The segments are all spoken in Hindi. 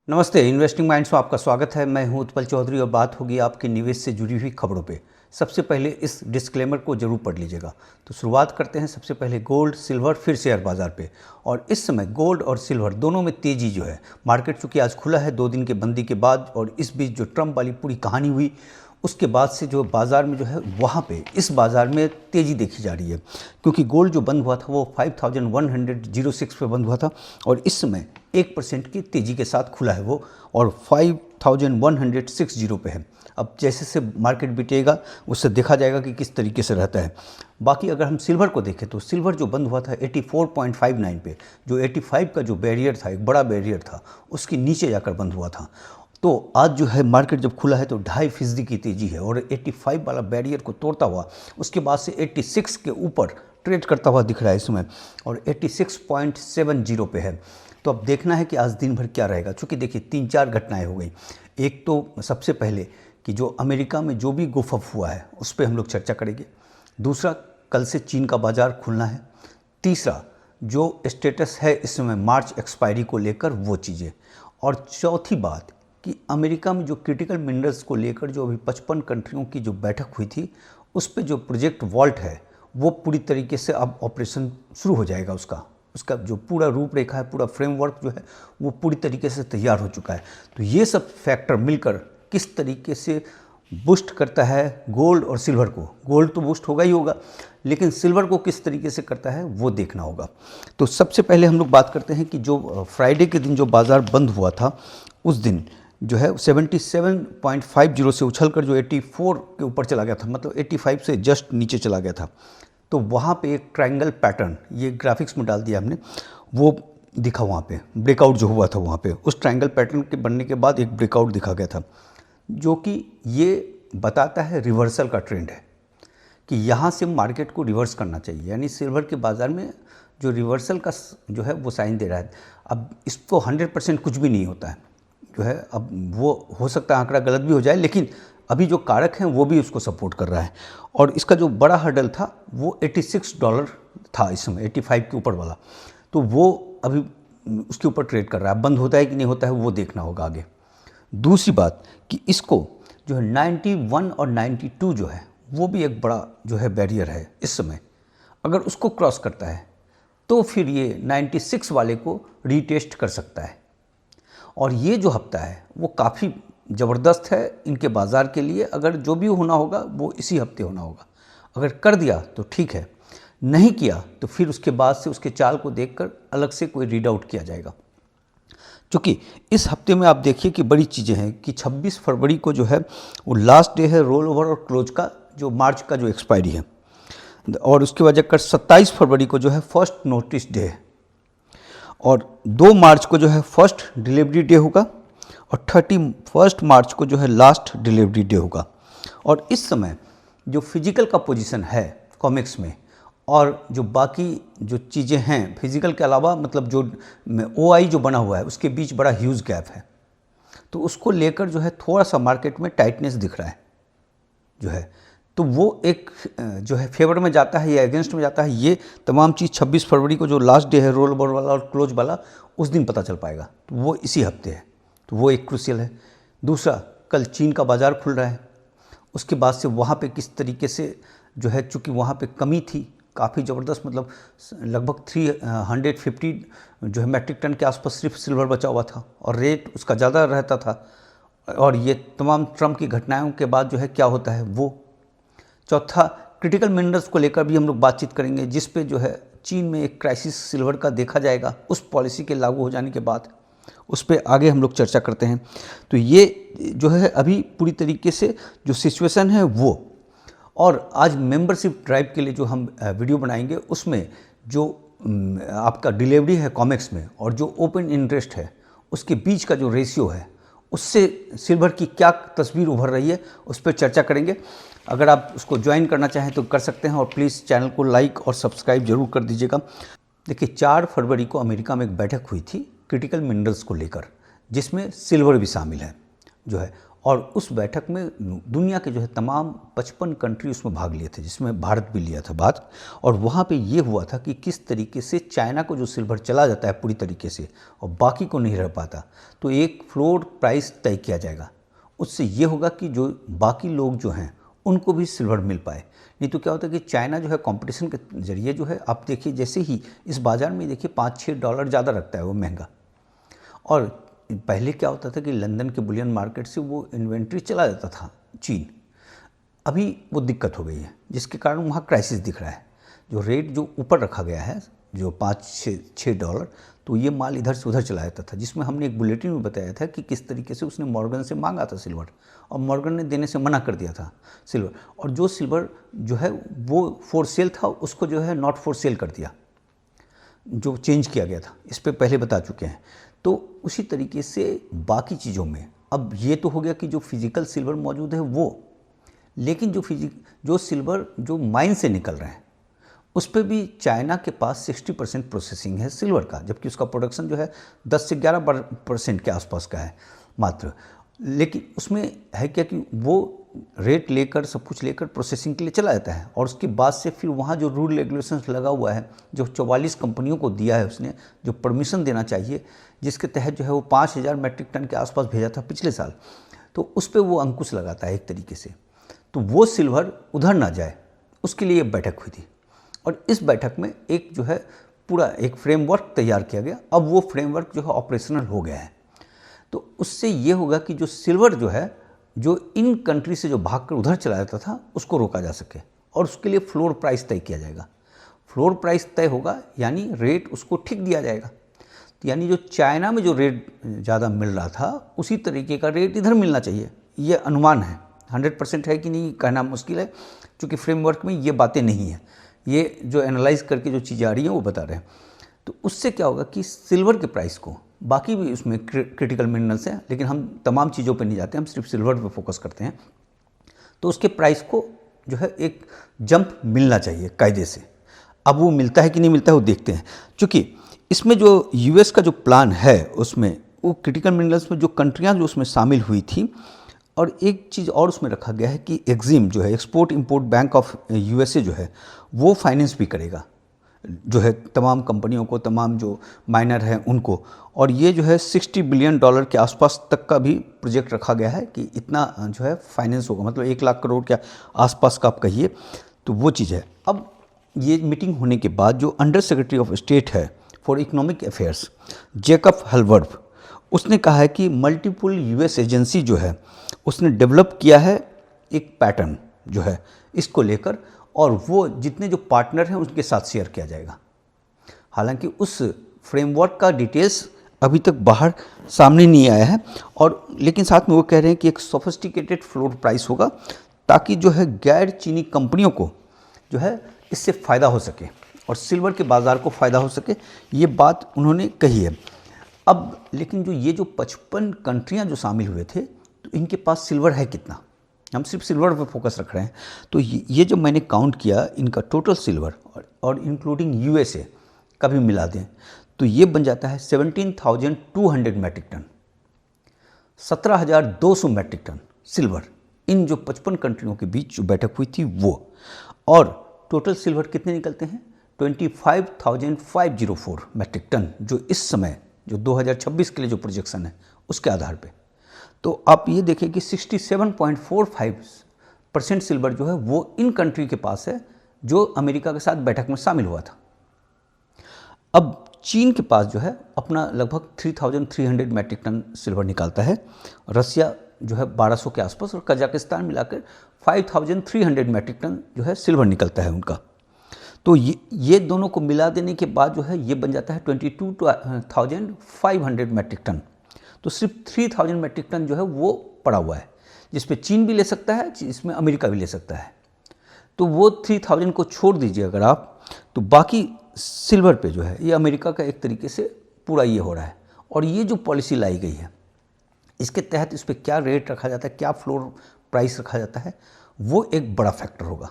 नमस्ते, इन्वेस्टिंग माइंड्स में आपका स्वागत है। मैं हूं उत्पल चौधरी और बात होगी आपके निवेश से जुड़ी हुई खबरों पे। सबसे पहले इस डिस्क्लेमर को जरूर पढ़ लीजिएगा। तो शुरुआत करते हैं सबसे पहले गोल्ड, सिल्वर, फिर शेयर बाजार पे। और इस समय गोल्ड और सिल्वर दोनों में तेजी जो है, मार्केट चूंकि आज खुला है 2 दिन के बंदी के बाद, और इस बीच जो ट्रंप वाली पूरी कहानी हुई उसके बाद से जो बाज़ार में जो है वहाँ पे इस बाज़ार में तेज़ी देखी जा रही है। क्योंकि गोल्ड जो बंद हुआ था वो 5106 पे बंद हुआ था और इस समय 1% की तेज़ी के साथ खुला है वो, और 5160 पे है। अब जैसे से मार्केट बिटेगा उससे देखा जाएगा कि किस तरीके से रहता है। बाकी अगर हम सिल्वर को देखें तो सिल्वर जो बंद हुआ था 84.59 पे, जो 85 का जो बैरियर था, एक बड़ा बैरियर था, उसके नीचे जाकर बंद हुआ था। तो आज जो है मार्केट जब खुला है तो 2.5% की तेज़ी है और 85 वाला बैरियर को तोड़ता हुआ उसके बाद से 86 के ऊपर ट्रेड करता हुआ दिख रहा है इसमें, और 86.70 पे है। तो अब देखना है कि आज दिन भर क्या रहेगा। चूँकि देखिए 3-4 घटनाएं हो गई। एक तो सबसे पहले कि जो अमेरिका में जो भी गुफअप हुआ है उस पर हम लोग चर्चा करेंगे। दूसरा, कल से चीन का बाज़ार खुलना है। तीसरा, जो स्टेटस है इस समय मार्च एक्सपायरी को लेकर वो चीज़ें। और चौथी बात कि अमेरिका में जो क्रिटिकल मिनरल्स को लेकर जो अभी 55 कंट्रियों की जो बैठक हुई थी उस पे जो प्रोजेक्ट वॉल्ट है वो पूरी तरीके से अब ऑपरेशन शुरू हो जाएगा। उसका जो पूरा रूपरेखा है, पूरा फ्रेमवर्क जो है वो पूरी तरीके से तैयार हो चुका है। तो ये सब फैक्टर मिलकर किस तरीके से बूस्ट करता है गोल्ड और सिल्वर को। गोल्ड तो बूस्ट होगा ही होगा, लेकिन सिल्वर को किस तरीके से करता है वो देखना होगा। तो सबसे पहले हम लोग बात करते हैं कि जो फ्राइडे के दिन जो बाज़ार बंद हुआ था उस दिन जो है 77.50 से उछलकर जो 84 के ऊपर चला गया था, मतलब 85 से जस्ट नीचे चला गया था। तो वहाँ पे एक ट्रायंगल पैटर्न, ये ग्राफिक्स में डाल दिया हमने, वो दिखा वहाँ पे ब्रेकआउट जो हुआ था वहाँ पे। उस ट्रायंगल पैटर्न के बनने के बाद एक ब्रेकआउट दिखा गया था, जो कि ये बताता है रिवर्सल का ट्रेंड है कि यहाँ से मार्केट को रिवर्स करना चाहिए। यानी सिल्वर के बाज़ार में जो रिवर्सल का जो है वो साइन दे रहा है। अब इसको 100% कुछ भी नहीं होता है जो है, अब वो हो सकता है आंकड़ा गलत भी हो जाए, लेकिन अभी जो कारक हैं वो भी उसको सपोर्ट कर रहा है। और इसका जो बड़ा हर्डल था वो $86 था इस समय, 85 के ऊपर वाला। तो वो अभी उसके ऊपर ट्रेड कर रहा है। बंद होता है कि नहीं होता है वो देखना होगा आगे। दूसरी बात कि इसको जो है 91 और 92 जो है वो भी एक बड़ा जो है बैरियर है इस समय। अगर उसको क्रॉस करता है तो फिर ये 96 वाले को रीटेस्ट कर सकता है। और ये जो हफ्ता है वो काफ़ी ज़बरदस्त है इनके बाज़ार के लिए। अगर जो भी होना होगा वो इसी हफ्ते होना होगा। अगर कर दिया तो ठीक है, नहीं किया तो फिर उसके बाद से उसके चाल को देखकर अलग से कोई रीड आउट किया जाएगा। क्योंकि इस हफ्ते में आप देखिए कि बड़ी चीज़ें हैं कि 26 फरवरी को जो है वो लास्ट डे है रोल ओवर और क्लोज का, जो मार्च का जो एक्सपायरी है। और उसके वजह कर 27 फरवरी को जो है फर्स्ट नोटिस डे है, और 2 मार्च को जो है फर्स्ट डिलीवरी डे होगा, और 31 मार्च को जो है लास्ट डिलीवरी डे होगा। और इस समय जो फिजिकल का पोजीशन है कॉमिक्स में और जो बाकी जो चीज़ें हैं फिजिकल के अलावा, मतलब जो OI जो बना हुआ है उसके बीच बड़ा ह्यूज गैप है। तो उसको लेकर जो है थोड़ा सा मार्केट में टाइटनेस दिख रहा है जो है। तो वो एक जो है फेवर में जाता है या अगेंस्ट में जाता है, ये तमाम चीज़ 26 फरवरी को जो लास्ट डे है रोल ओवर वाला और क्लोज वाला उस दिन पता चल पाएगा। तो वो इसी हफ्ते है, तो वो एक क्रूशियल है। दूसरा, कल चीन का बाज़ार खुल रहा है। उसके बाद से वहाँ पे किस तरीके से जो है, चूँकि वहाँ पे कमी थी काफ़ी ज़बरदस्त, मतलब लगभग 350 जो है मैट्रिक टन के आसपास सिर्फ सिल्वर बचा हुआ था और रेट उसका ज़्यादा रहता था। और ये तमाम ट्रंप की घटनाओं के बाद जो है क्या होता है वो। चौथा, क्रिटिकल मिनरल्स को लेकर भी हम लोग बातचीत करेंगे, जिस पे जो है चीन में एक क्राइसिस सिल्वर का देखा जाएगा उस पॉलिसी के लागू हो जाने के बाद। उस पर आगे हम लोग चर्चा करते हैं। तो ये जो है अभी पूरी तरीके से जो सिचुएशन है वो। और आज मेंबरशिप ड्राइव के लिए जो हम वीडियो बनाएंगे उसमें जो आपका डिलीवरी है कॉमेक्स में और जो ओपन इंटरेस्ट है उसके बीच का जो रेशियो है, उससे सिल्वर की क्या तस्वीर उभर रही है उस पर चर्चा करेंगे। अगर आप उसको ज्वाइन करना चाहें तो कर सकते हैं, और प्लीज़ चैनल को लाइक और सब्सक्राइब जरूर कर दीजिएगा। देखिए 4 फरवरी को अमेरिका में एक बैठक हुई थी क्रिटिकल मिनरल्स को लेकर, जिसमें सिल्वर भी शामिल है जो है। और उस बैठक में दुनिया के जो है तमाम 55 कंट्री उसमें भाग लिए थे, जिसमें भारत भी लिया था बात। और वहाँ पे ये हुआ था कि किस तरीके से चाइना को जो सिल्वर चला जाता है पूरी तरीके से और बाकी को नहीं रह पाता, तो एक फ्लोर प्राइस तय किया जाएगा। उससे ये होगा कि जो बाकी लोग जो हैं उनको भी सिल्वर मिल पाए। नहीं तो क्या होता है कि चाइना जो है कंपटीशन के जरिए जो है, आप देखिए जैसे ही इस बाज़ार में देखिए $5-6 ज़्यादा रखता है वो महंगा। और पहले क्या होता था कि लंदन के बुलियन मार्केट से वो इन्वेंट्री चला जाता था चीन, अभी वो दिक्कत हो गई है, जिसके कारण वहाँ क्राइसिस दिख रहा है। जो रेट जो ऊपर रखा गया है जो $5-6, तो ये माल इधर से उधर चला जाता था, जिसमें हमने एक बुलेटिन में बताया था कि किस तरीके से उसने मॉर्गन से मांगा था सिल्वर और मॉर्गन ने देने से मना कर दिया था सिल्वर। और जो सिल्वर जो है वो फॉर सेल था उसको जो है नॉट फॉर सेल कर दिया, जो चेंज किया गया था, इस पर पहले बता चुके हैं। तो उसी तरीके से बाकी चीज़ों में अब ये तो हो गया कि जो फिजिकल सिल्वर मौजूद है वो, लेकिन जो सिल्वर जो माइन से निकल रहे हैं उस पर भी चाइना के पास 60% प्रोसेसिंग है सिल्वर का, जबकि उसका प्रोडक्शन जो है 10 से 11% के आसपास का है मात्र। लेकिन उसमें है क्या कि वो रेट लेकर सब कुछ लेकर प्रोसेसिंग के लिए चला जाता है और उसके बाद से फिर वहाँ जो रूल रेगुलेशंस लगा हुआ है, जो 44 कंपनियों को दिया है उसने, जो परमिशन देना चाहिए, जिसके तहत जो है वो 5000 मैट्रिक टन के आसपास भेजा था पिछले साल, तो उस पर वो अंकुश लगाता है एक तरीके से। तो वो सिल्वर उधर ना जाए उसके लिए बैठक हुई थी और इस बैठक में एक जो है पूरा एक फ्रेमवर्क तैयार किया गया। अब वो फ्रेमवर्क जो है ऑपरेशनल हो गया है, तो उससे ये होगा कि जो सिल्वर जो है जो इन कंट्री से जो भागकर उधर चला जाता था उसको रोका जा सके और उसके लिए फ्लोर प्राइस तय किया जाएगा। फ्लोर प्राइस तय होगा यानी रेट उसको ठीक दिया जाएगा, तो यानी जो चाइना में जो रेट ज़्यादा मिल रहा था उसी तरीके का रेट इधर मिलना चाहिए। ये अनुमान है, 100% है कि नहीं कहना मुश्किल है, क्योंकि फ्रेमवर्क में ये बातें नहीं हैं, ये जो एनालाइज करके जो चीज़ें आ रही हैं वो बता रहे हैं। तो उससे क्या होगा कि सिल्वर के प्राइस को, बाकी भी उसमें क्रिटिकल मिनरल्स हैं लेकिन हम तमाम चीज़ों पे नहीं जाते, हम सिर्फ सिल्वर पे फोकस करते हैं, तो उसके प्राइस को जो है एक जंप मिलना चाहिए कायदे से। अब वो मिलता है कि नहीं मिलता है वो देखते हैं, क्योंकि इसमें जो यूएस का जो प्लान है उसमें वो क्रिटिकल मिनरल्स में जो कंट्रियाँ जो उसमें शामिल हुई थी, और एक चीज़ और उसमें रखा गया है कि एक्जिम जो है export import bank of USA जो है वो फाइनेंस भी करेगा जो है तमाम कंपनियों को, तमाम जो माइनर हैं उनको। और ये जो है $60 बिलियन के आसपास तक का भी प्रोजेक्ट रखा गया है कि इतना जो है फाइनेंस होगा, मतलब 1 लाख करोड़ के आसपास का आप कहिए, तो वो चीज़ है। अब ये मीटिंग होने के बाद जो अंडर सेक्रेटरी ऑफ स्टेट है फॉर इकोनॉमिक अफेयर्स जेकब हलवर्थ, उसने कहा है कि मल्टीपल यूएस एजेंसी जो है उसने डेवलप किया है एक पैटर्न जो है इसको लेकर, और वो जितने जो पार्टनर हैं उनके साथ शेयर किया जाएगा। हालांकि उस फ्रेमवर्क का डिटेल्स अभी तक बाहर सामने नहीं आया है, और लेकिन साथ में वो कह रहे हैं कि एक सोफिस्टिकेटेड फ्लोर प्राइस होगा ताकि जो है गैर चीनी कंपनियों को जो है इससे फ़ायदा हो सके और सिल्वर के बाज़ार को फ़ायदा हो सके, ये बात उन्होंने कही है। अब लेकिन जो ये जो 55 कंट्रियाँ जो शामिल हुए थे, तो इनके पास सिल्वर है कितना, हम सिर्फ सिल्वर पर फोकस रख रहे हैं। तो ये जब मैंने काउंट किया इनका टोटल सिल्वर और इंक्लूडिंग यूएसए का भी मिला दें, तो ये बन जाता है 17,200 metric ton, 17,200 metric ton silver इन जो 55 कंट्रियों के बीच जो बैठक हुई थी वो। और टोटल सिल्वर कितने निकलते हैं, 25,504 मैट्रिक टन, जो इस समय जो 2026 के लिए जो प्रोजेक्शन है उसके आधार पे। तो आप ये देखें कि 67.45% सिल्वर जो है वो इन कंट्री के पास है जो अमेरिका के साथ बैठक में शामिल हुआ था। अब चीन के पास जो है अपना लगभग 3,300 मैट्रिक टन सिल्वर निकालता है, रसिया जो है 1200 के आसपास, और कजाकिस्तान मिलाकर 5,300 मैट्रिक टन जो है सिल्वर निकलता है उनका। तो ये दोनों को मिला देने के बाद जो है ये बन जाता है 22,500 मैट्रिक टन। तो सिर्फ 3,000 मैट्रिक टन जो है वो पड़ा हुआ है, जिसपे चीन भी ले सकता है, जिसमें अमेरिका भी ले सकता है। तो वो 3,000 को छोड़ दीजिए अगर आप, तो बाकी सिल्वर पे जो है ये अमेरिका का एक तरीके से पूरा ये हो रहा है। और ये जो पॉलिसी लाई गई है इसके तहत इस पर क्या रेट रखा जाता है, क्या फ्लोर प्राइस रखा जाता है, वो एक बड़ा फैक्टर होगा।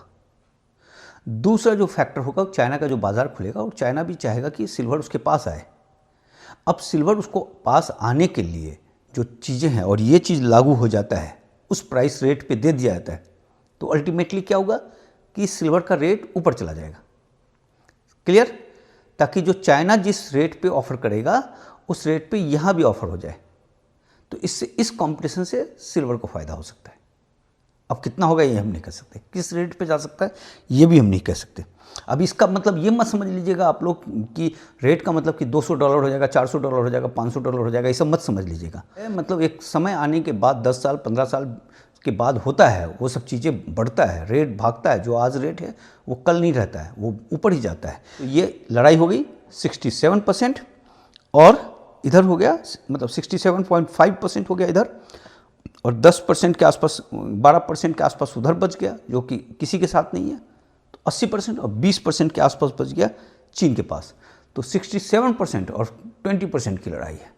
दूसरा जो फैक्टर होगा चाइना का जो बाज़ार खुलेगा, और चाइना भी चाहेगा कि सिल्वर उसके पास आए। अब सिल्वर उसको पास आने के लिए जो चीज़ें हैं, और ये चीज़ लागू हो जाता है उस प्राइस रेट पे दे दिया जाता है तो अल्टीमेटली क्या होगा कि सिल्वर का रेट ऊपर चला जाएगा। क्लियर? ताकि जो चाइना जिस रेट पे ऑफर करेगा उस रेट पे यहाँ भी ऑफर हो जाए, तो इससे इस कंपटीशन से सिल्वर को फ़ायदा हो सकता है। अब कितना होगा ये हम नहीं कह सकते, किस रेट पे जा सकता है ये भी हम नहीं कह सकते। अब इसका मतलब ये मत समझ लीजिएगा आप लोग कि रेट का मतलब कि $200 हो जाएगा, $400 हो जाएगा, $500 हो जाएगा, ये सब मत समझ लीजिएगा। मतलब एक समय आने के बाद 10 साल 15 साल के बाद होता है, वो सब चीज़ें बढ़ता है, रेट भागता है। जो आज रेट है वो कल नहीं रहता है, वो ऊपर ही जाता है। तो ये लड़ाई हो गई 67% और इधर हो गया मतलब 67.5% हो गया इधर, और 10% के आसपास 12% के आसपास उधर बच गया जो कि किसी के साथ नहीं है। तो 80% और 20% के आसपास बच गया चीन के पास। तो 67% और 20% की लड़ाई है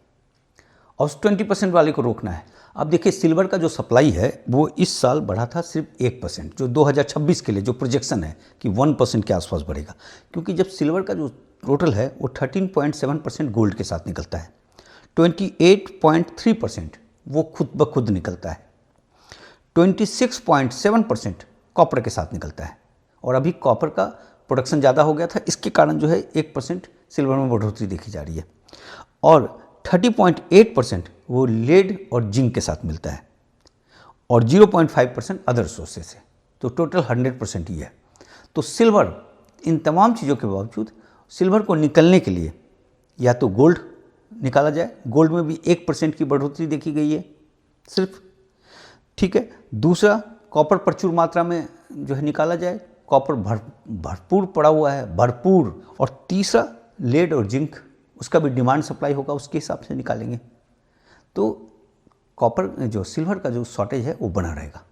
और उस 20% वाले को रोकना है। अब देखिए सिल्वर का जो सप्लाई है वो इस साल बढ़ा था सिर्फ 1%, जो 2026 के लिए जो प्रोजेक्शन है कि 1% के आसपास बढ़ेगा। क्योंकि जब सिल्वर का जो टोटल है वो 13.7% गोल्ड के साथ निकलता है, 28.3% वो खुद ब खुद निकलता है, 26.7% कॉपर के साथ निकलता है। और अभी कॉपर का प्रोडक्शन ज़्यादा हो गया था, इसके कारण जो है 1% सिल्वर में बढ़ोतरी देखी जा रही है। और 30.8% वो लेड और जिंक के साथ मिलता है और 0.5% अदर सोर्सेस से। तो टोटल 100% ही है। तो सिल्वर इन तमाम चीज़ों के बावजूद सिल्वर को निकलने के लिए या तो गोल्ड निकाला जाए, गोल्ड में भी 1% की बढ़ोतरी देखी गई है सिर्फ, ठीक है। दूसरा कॉपर प्रचुर मात्रा में जो है निकाला जाए, कॉपर भरपूर पड़ा हुआ है, भरपूर। और तीसरा लेड और जिंक, उसका भी डिमांड सप्लाई होगा, उसके हिसाब से निकालेंगे। तो कॉपर जो सिल्वर का जो शॉर्टेज है वो बना रहेगा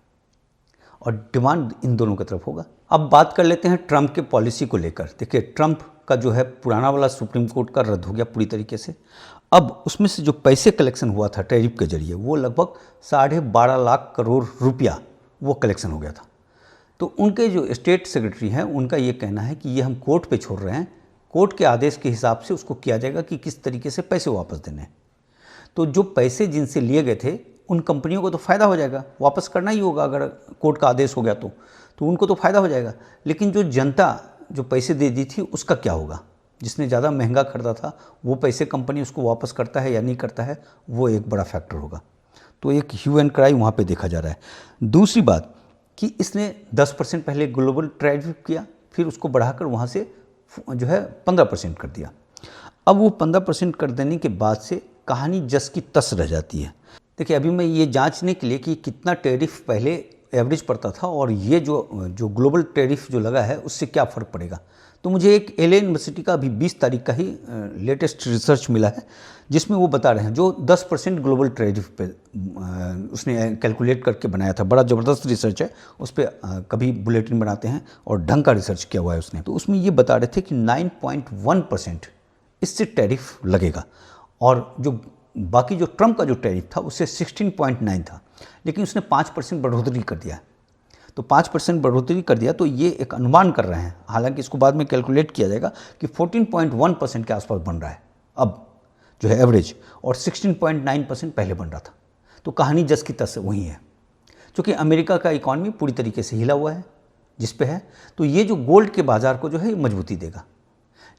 और डिमांड इन दोनों की तरफ होगा। अब बात कर लेते हैं ट्रंप के पॉलिसी को लेकर। देखिए ट्रंप का जो है पुराना वाला सुप्रीम कोर्ट का रद्द हो गया पूरी तरीके से। अब उसमें से जो पैसे कलेक्शन हुआ था टैरिफ के जरिए वो लगभग 12.5 लाख करोड़ रुपया वो कलेक्शन हो गया था। तो उनके जो स्टेट सेक्रेटरी हैं उनका ये कहना है कि ये हम कोर्ट पे छोड़ रहे हैं, कोर्ट के आदेश के हिसाब से उसको किया जाएगा कि किस तरीके से पैसे वापस देने हैं। तो जो पैसे जिनसे लिए गए थे उन कंपनियों को तो फ़ायदा हो जाएगा, वापस करना ही होगा अगर कोर्ट का आदेश हो गया तो उनको तो फ़ायदा हो जाएगा। लेकिन जो जनता जो पैसे दे दी थी उसका क्या होगा? जिसने ज़्यादा महंगा खरीदा था वो पैसे कंपनी उसको वापस करता है या नहीं करता है, वो एक बड़ा फैक्टर होगा। तो एक ह्यू एंड क्राई वहाँ पे देखा जा रहा है। दूसरी बात कि इसने 10% पहले ग्लोबल टैरिफ किया, फिर उसको बढ़ाकर वहाँ से जो है 15% कर दिया। अब वो 15% कर देने के बाद से कहानी जस की तस रह जाती है। देखिए अभी मैं ये जांचने के लिए कि कितना टैरिफ पहले एवरेज पड़ता था और ये जो ग्लोबल टैरिफ जो लगा है उससे क्या फ़र्क पड़ेगा, तो मुझे एक LA यूनिवर्सिटी का अभी 20 तारीख का ही लेटेस्ट रिसर्च मिला है जिसमें वो बता रहे हैं जो 10% ग्लोबल टैरिफ पे उसने कैलकुलेट करके बनाया था। बड़ा ज़बरदस्त रिसर्च है, उस पर कभी बुलेटिन बनाते हैं और ढंग का रिसर्च किया हुआ है उसने। तो उसमें ये बता रहे थे कि 9.1% इससे टैरिफ लगेगा और जो बाकी जो ट्रंप का जो टैरिफ था उससे 16.9 था, लेकिन उसने 5% बढ़ोतरी कर दिया। तो 5% बढ़ोतरी कर दिया तो ये एक अनुमान कर रहे हैं, हालांकि इसको बाद में कैलकुलेट किया जाएगा कि 14.1% के आसपास बन रहा है अब जो है एवरेज, और 16.9% पहले बन रहा था। तो कहानी जस की तस वही है, क्योंकि अमेरिका का इकॉनमी पूरी तरीके से हिला हुआ है जिस पे है। तो ये जो गोल्ड के बाज़ार को जो है मजबूती देगा,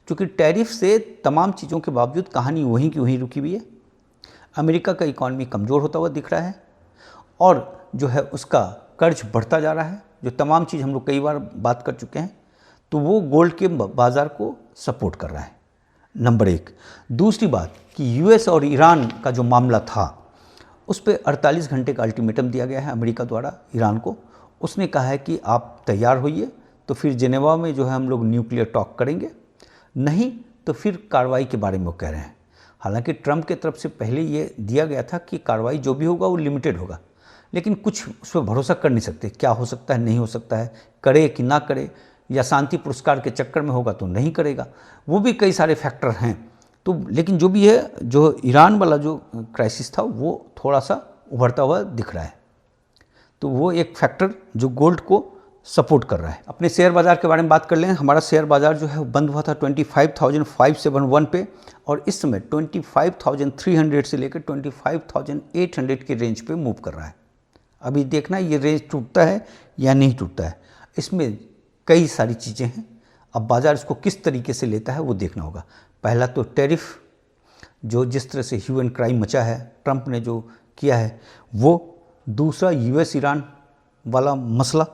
क्योंकि टैरिफ से तमाम चीज़ों के बावजूद कहानी वहीं की वहीं रुकी हुई है। अमेरिका का इकॉनमी कमज़ोर होता हुआ दिख रहा है और जो है उसका कर्ज बढ़ता जा रहा है, जो तमाम चीज़ हम लोग कई बार बात कर चुके हैं। तो वो गोल्ड के बाज़ार को सपोर्ट कर रहा है, नंबर एक। दूसरी बात कि US और ईरान का जो मामला था उस पर 48 घंटे का अल्टीमेटम दिया गया है अमेरिका द्वारा ईरान को। उसने कहा है कि आप तैयार होइए तो फिर जेनेवा में जो है हम लोग न्यूक्लियर टॉक करेंगे, नहीं तो फिर कार्रवाई के बारे में वो कह रहे हैं। हालांकि ट्रंप के तरफ से पहले ये दिया गया था कि कार्रवाई जो भी होगा वो लिमिटेड होगा, लेकिन कुछ उस पर भरोसा कर नहीं सकते, क्या हो सकता है नहीं हो सकता है, करे कि ना करे, या शांति पुरस्कार के चक्कर में होगा तो नहीं करेगा, वो भी कई सारे फैक्टर हैं। तो लेकिन जो भी है, जो ईरान वाला जो क्राइसिस था वो थोड़ा सा उभरता हुआ दिख रहा है, तो वो एक फैक्टर जो गोल्ड को सपोर्ट कर रहा है। अपने शेयर बाज़ार के बारे में बात कर लें। हमारा शेयर बाज़ार जो है बंद हुआ था 25,571 पे और इस समय 25,300 से लेकर 25,800 के रेंज पे मूव कर रहा है। अभी देखना ये रेंज टूटता है या नहीं टूटता है, इसमें कई सारी चीज़ें हैं। अब बाज़ार इसको किस तरीके से लेता है वो देखना होगा। पहला तो टैरिफ, जो जिस तरह से ह्यू एंड क्राइम मचा है, ट्रंप ने जो किया है वो। दूसरा यूएस ईरान वाला मसला।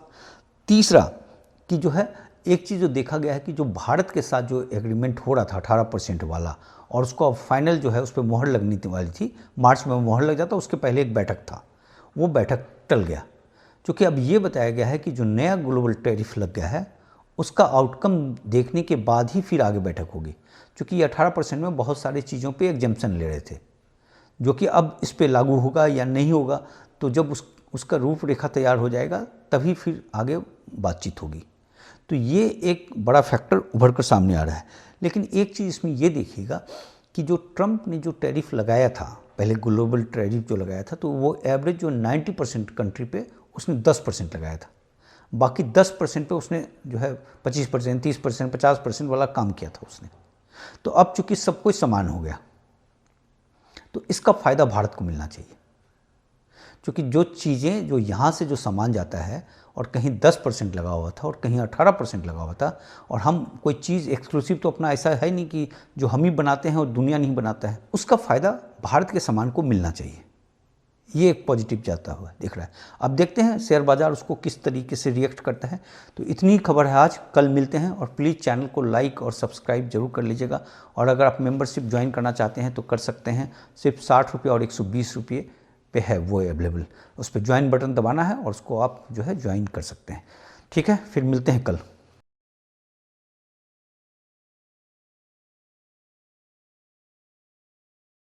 तीसरा कि जो है एक चीज़ जो देखा गया है कि जो भारत के साथ जो एग्रीमेंट हो रहा था 18% वाला, और उसको अब फाइनल जो है उस पर मोहर लगनी वाली थी, मार्च में मोहर लग जाता, उसके पहले एक बैठक था, वो बैठक टल गया। क्योंकि अब ये बताया गया है कि जो नया ग्लोबल टैरिफ लग गया है उसका आउटकम देखने के बाद ही फिर आगे बैठक होगी। क्योंकि ये 18% में बहुत सारी चीज़ों पे एग्जम्पशन ले रहे थे, जो कि अब इस पे लागू होगा या नहीं होगा, तो जब उसका रूपरेखा तैयार हो जाएगा तभी फिर आगे बातचीत होगी। तो ये एक बड़ा फैक्टर उभर कर सामने आ रहा है। लेकिन एक चीज़ इसमें ये देखिएगा कि जो ट्रंप ने जो टैरिफ लगाया था, पहले ग्लोबल टैरिफ जो लगाया था, तो वो एवरेज जो 90% कंट्री पे उसने 10% लगाया था, बाकी 10% पे उसने जो है 25%, 30%, 50% वाला काम किया था उसने। तो अब चूंकि सब कुछ समान हो गया तो इसका फ़ायदा भारत को मिलना चाहिए। क्योंकि जो चीज़ें जो यहाँ से जो सामान जाता है और कहीं 10% लगा हुआ था और कहीं 18% लगा हुआ था, और हम कोई चीज़ एक्सक्लूसिव तो अपना ऐसा है नहीं कि जो हम ही बनाते हैं और दुनिया नहीं बनाता है, उसका फ़ायदा भारत के सामान को मिलना चाहिए। ये एक पॉजिटिव जाता हुआ दिख रहा है। अब देखते हैं शेयर बाज़ार उसको किस तरीके से रिएक्ट करता है। तो इतनी खबर है आज, कल मिलते हैं। और प्लीज़ चैनल को लाइक और सब्सक्राइब जरूर कर लीजिएगा। और अगर आप मेंबरशिप ज्वाइन करना चाहते हैं तो कर सकते हैं, सिर्फ 60 रुपये और 120 रुपये पे है वो अवेलेबल। उस पर ज्वाइन बटन दबाना है और उसको आप जो है ज्वाइन कर सकते हैं। ठीक है, फिर मिलते हैं कल।